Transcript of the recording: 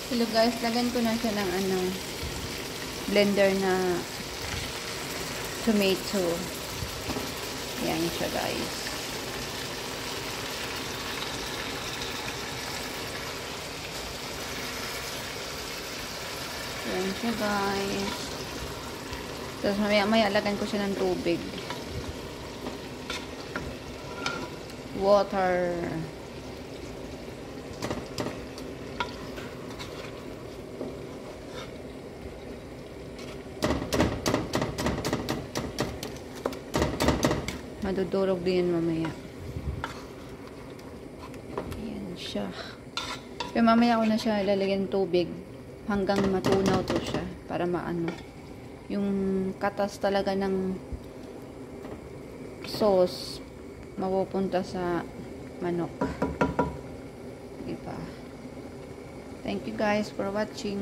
Hello guys, lagyan ko na siya ng blender na tomato. Yan siya guys. Yan siya guys. Tapos maya lagyan ko siya ng tubig. Water. Madudurog din mamaya. Ayan siya. Pero mamaya ko na siya ilalagyan ng tubig hanggang matunaw to siya para maano. Yung katas talaga ng sauce mapupunta sa manok. Diba? Thank you guys for watching.